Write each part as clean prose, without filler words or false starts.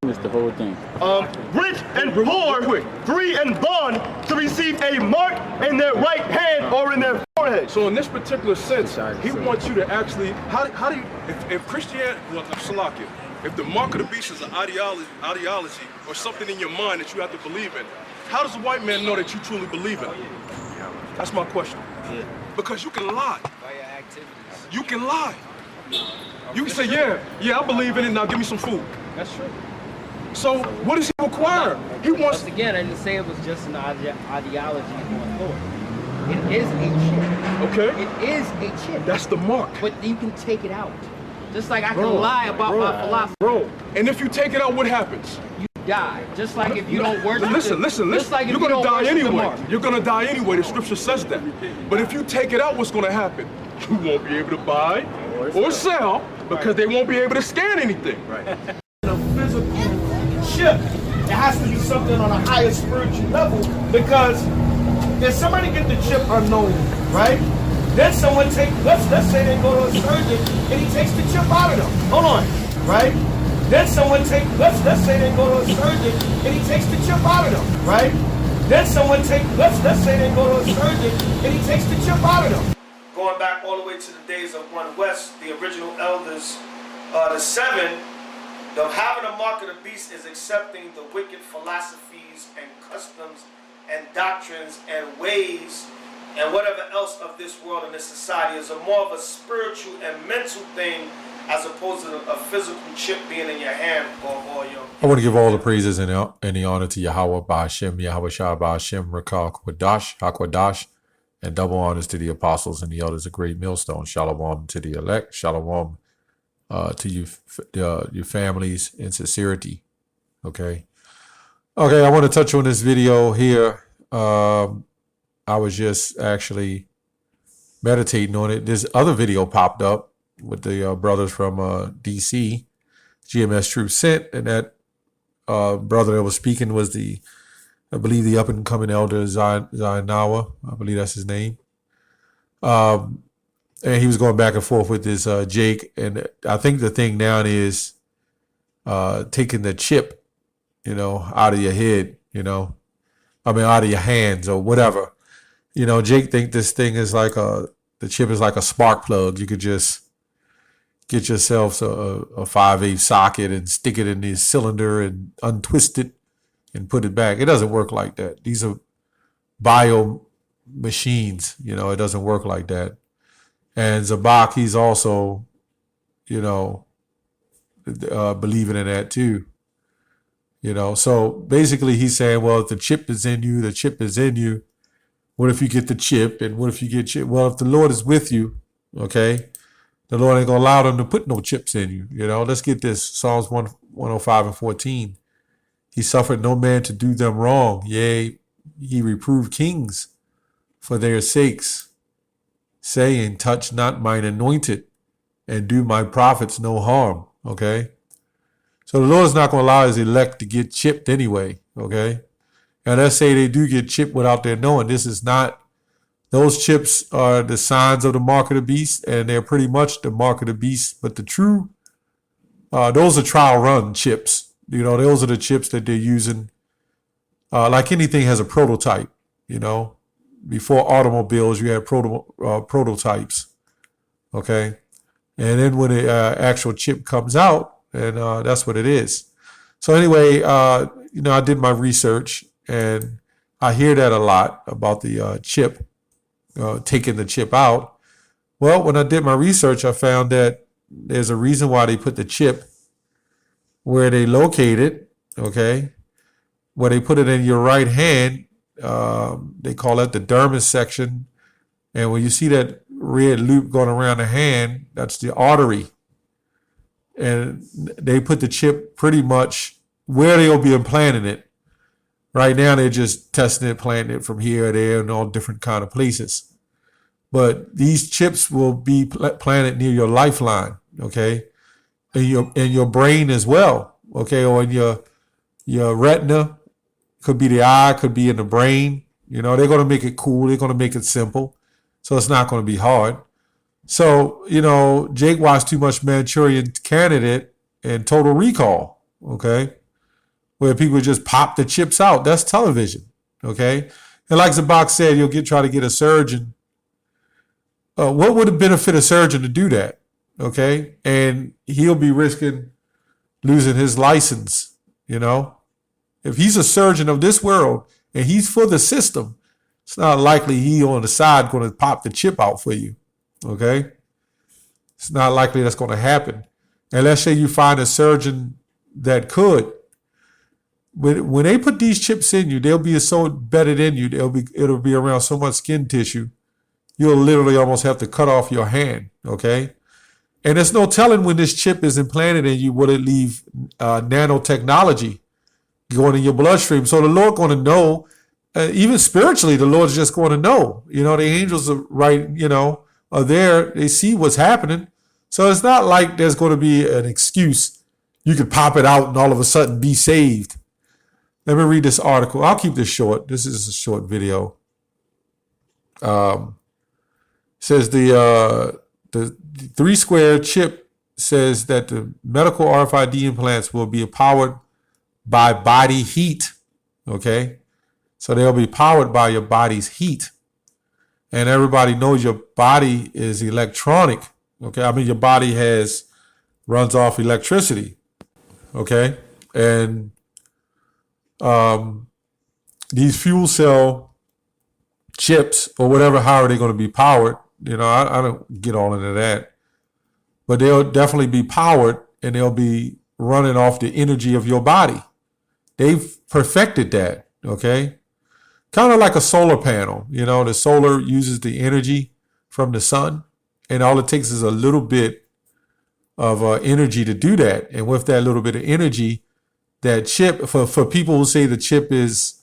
Missed the whole thing. Rich and poor, free and bond, to receive a mark in their right hand or in their forehead. So in this particular sense, he wants you to actually, how do you, if Christianity, well, Salakia, if the mark of the beast is an ideology or something in your mind that you have to believe in, how does a white man know that you truly believe in it? That's my question. Yeah. Because you can lie. By your activities. You can lie. You can say, yeah, I believe in it, now give me some food. That's true. So what does he require? He wants... Once again, I didn't say it was just an ideology or authority. It is a chip. Okay. It is a chip. That's the mark. But you can take it out. Just like I can lie about my philosophy. Bro, and if you take it out, what happens? You die. Just like if you don't worship. Listen. Just like you're gonna die anyway. You're gonna die anyway. The scripture says that. But if you take it out, what's gonna happen? You won't be able to buy or sell because they won't be able to scan anything. Right. A physical chip. It has to be something on a higher spiritual level, because if somebody get the chip unknown, right? Then someone let's say they go to a surgeon and he takes the chip out of them. Hold on, right? Then let's say they go to a surgeon and he takes the chip out of them, right? Then let's say they go to a surgeon and he takes the chip out of them. Going back all the way to the days of One West, the original elders, the seven, having a mark of the beast is accepting the wicked philosophies and customs and doctrines and ways and whatever else of this world and this society. Is more of a spiritual and mental thing, as opposed to a physical chip being in your hand or your... I want to give all the praises and the honor to Yahweh Ba'ashem, Yahweh Shah Ba'ashem, Rakal Kwadash, and double honors to the apostles and the elders of Great Millstone. Shalom to the elect. Shalom to you, your families in sincerity. Okay, I want to touch on this video here. I was just actually meditating on it. This other video popped up with the brothers from DC, GMS Troop Sent, and that brother that was speaking was I believe the up and coming elder Zainawa. I believe that's his name. And he was going back and forth with this Jake, and I think the thing now is taking the chip, out of your head, out of your hands or whatever. Jake think this thing is like the chip is like a spark plug. You could just get yourself a 5/8 socket and stick it in the cylinder and untwist it and put it back. It doesn't work like that. These are bio machines, it doesn't work like that. And Zabak, he's also, believing in that too. So basically he's saying, well, if the chip is in you, the chip is in you. What if you get the chip? And what if you get chip? Well, if the Lord is with you, okay, the Lord ain't gonna allow them to put no chips in you. Let's get this. Psalms 105 and 14. He suffered no man to do them wrong. Yea, he reproved kings for their sakes, saying, touch not mine anointed and do my prophets no harm. Okay. So the Lord is not going to allow his elect to get chipped anyway. Okay. And let's say they do get chipped without their knowing. This is not, those chips are the signs of the mark of the beast, and they're pretty much the mark of the beast. But the true, those are trial run chips. Those are the chips that they're using. Like anything has a prototype, Before automobiles, you had prototypes. Okay. And then when the actual chip comes out, and that's what it is. So anyway, I did my research, and I hear that a lot about the chip, taking the chip out. Well, when I did my research, I found that there's a reason why they put the chip where they locate it, okay? Where they put it in your right hand, they call that the dermis section. And when you see that red loop going around the hand, that's the artery. And they put the chip pretty much where they'll be implanting it. Right now, they're just testing it, planting it from here, there, and all different kind of places. But these chips will be planted near your lifeline, okay? And your brain as well, okay? Or in your retina, could be the eye, could be in the brain. They're going to make it cool. They're going to make it simple. So it's not going to be hard. So, Jake watched too much Manchurian Candidate and Total Recall. okay, where people just pop the chips out. That's television, okay? And like Zabak said, you'll try to get a surgeon. What would it benefit a surgeon to do that, okay? And he'll be risking losing his license, you know? If he's a surgeon of this world and he's for the system, it's not likely he on the side going to pop the chip out for you, okay? It's not likely that's going to happen. And let's say you find a surgeon that could. When they put these chips in you, they'll be so embedded in you, it'll be around so much skin tissue, you'll literally almost have to cut off your hand, okay? And there's no telling when this chip is implanted in you, will it leave nanotechnology going in your bloodstream? So the Lord going to know, even spiritually, the Lord's just going to know. You know, the angels are right, you know, are there. They see what's happening. So it's not like there's going to be an excuse. You could pop it out and all of a sudden be saved. Let me read this article. I'll keep this short. This is a short video. Says the 3-square chip says that the medical RFID implants will be powered by body heat, okay? So they'll be powered by your body's heat. And everybody knows your body is electronic, okay? I mean, your body runs off electricity, okay? And these fuel cell chips or whatever, how are they going to be powered? You know, I don't get all into that. But they'll definitely be powered and they'll be running off the energy of your body. They've perfected that, okay? Kind of like a solar panel. You know, the solar uses the energy from the sun, and all it takes is a little bit of energy to do that. And with that little bit of energy, that chip, for people who say the chip is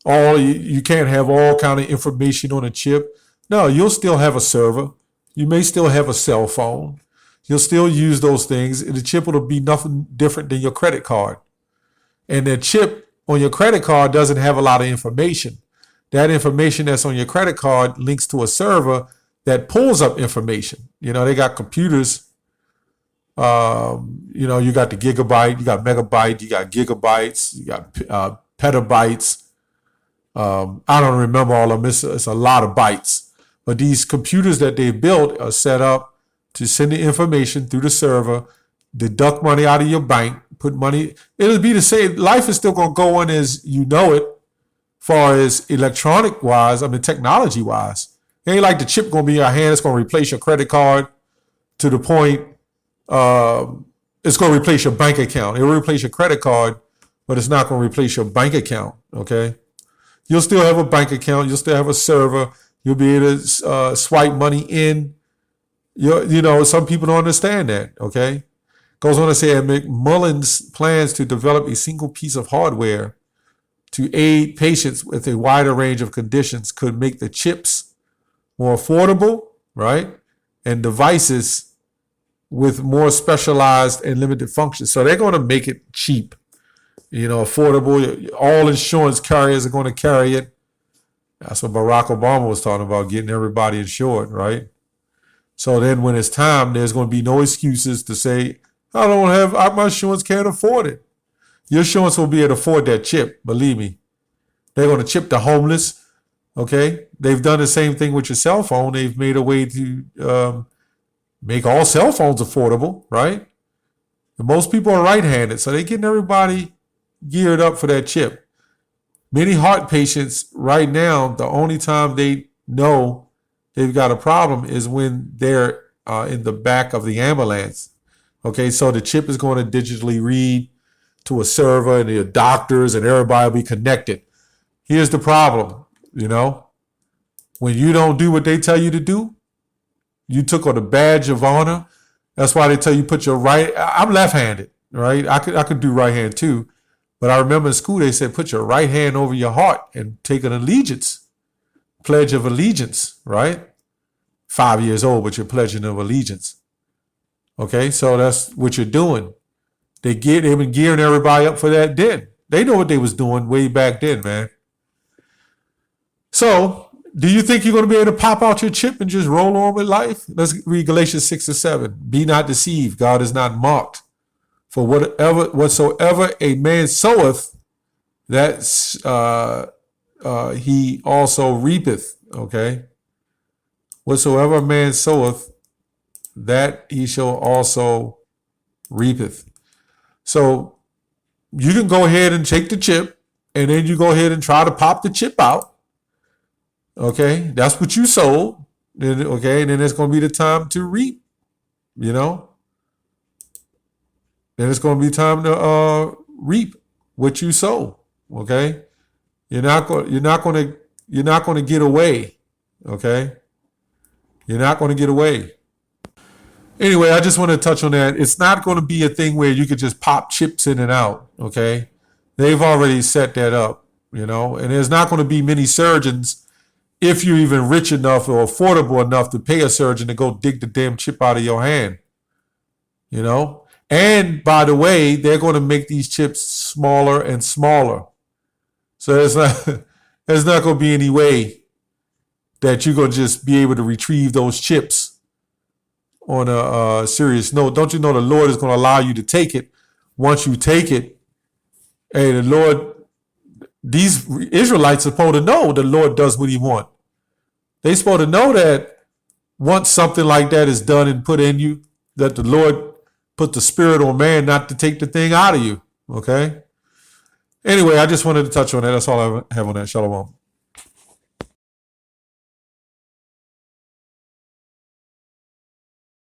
you can't have all kind of information on a chip. No, you'll still have a server. You may still have a cell phone. You'll still use those things. The chip will be nothing different than your credit card. And the chip on your credit card doesn't have a lot of information. That information that's on your credit card links to a server that pulls up information. You know, they got computers. You know, you got the gigabyte, you got megabyte, you got gigabytes, you got petabytes. I don't remember all of them. It's a lot of bytes. But these computers that they built are set up to send the information through the server, deduct money out of your bank, put money. It'll be the same. Life is still going to go on as you know it, far as electronic wise, I mean, technology wise. It ain't like the chip going to be in your hand. It's going to replace your credit card to the point it's going to replace your bank account. It will replace your credit card, but it's not going to replace your bank account, okay? You'll still have a bank account. You'll still have a server. You'll be able to swipe money in. You know, some people don't understand that, okay? Goes on to say, McMullen's plans to develop a single piece of hardware to aid patients with a wider range of conditions could make the chips more affordable, right? And devices with more specialized and limited functions. So they're going to make it cheap, you know, affordable. All insurance carriers are going to carry it. That's what Barack Obama was talking about, getting everybody insured, right? So then when it's time, there's going to be no excuses to say, I don't have, my insurance can't afford it. Your insurance will be able to afford that chip, believe me. They're going to chip the homeless, okay? They've done the same thing with your cell phone. They've made a way to make all cell phones affordable, right? And most people are right-handed, so they're getting everybody geared up for that chip. Many heart patients right now, the only time they know they've got a problem is when they're in the back of the ambulance. Okay, so the chip is going to digitally read to a server and the doctors and everybody will be connected. Here's the problem, you know. When you don't do what they tell you to do, you took on a badge of honor. That's why they tell you put your right, I'm left-handed, right? I could do right hand too. But I remember in school, they said, put your right hand over your heart and take an allegiance, pledge of allegiance, right? 5 years old, but you're pledging of allegiance. Okay, so that's what you're doing. They've been gearing everybody up for that then. They know what they was doing way back then, man. So, do you think you're going to be able to pop out your chip and just roll on with life? Let's read Galatians 6 and 7. Be not deceived. God is not mocked. For whatsoever a man soweth, that's he also reapeth. Okay. Whatsoever a man soweth, that he shall also reapeth. So you can go ahead and take the chip, and then you go ahead and try to pop the chip out. Okay, that's what you sowed. Okay, and then it's going to be the time to reap. You know, then it's going to be time to reap what you sow. Okay, you're not going to get away. Okay, you're not going to get away. Anyway, I just want to touch on that. It's not going to be a thing where you could just pop chips in and out, okay? They've already set that up, you know, and there's not going to be many surgeons, if you're even rich enough or affordable enough to pay a surgeon to go dig the damn chip out of your hand, you know? And by the way, they're going to make these chips smaller and smaller. So there's not going to be any way that you're going to just be able to retrieve those chips on a serious note. Don't you know the Lord is going to allow you to take it? Once you take it, hey, the Lord, these Israelites are supposed to know the Lord does what he wants. They're supposed to know that once something like that is done and put in you, that the Lord put the spirit on man not to take the thing out of you, okay? Anyway, I just wanted to touch on that. That's all I have on that. Shalom.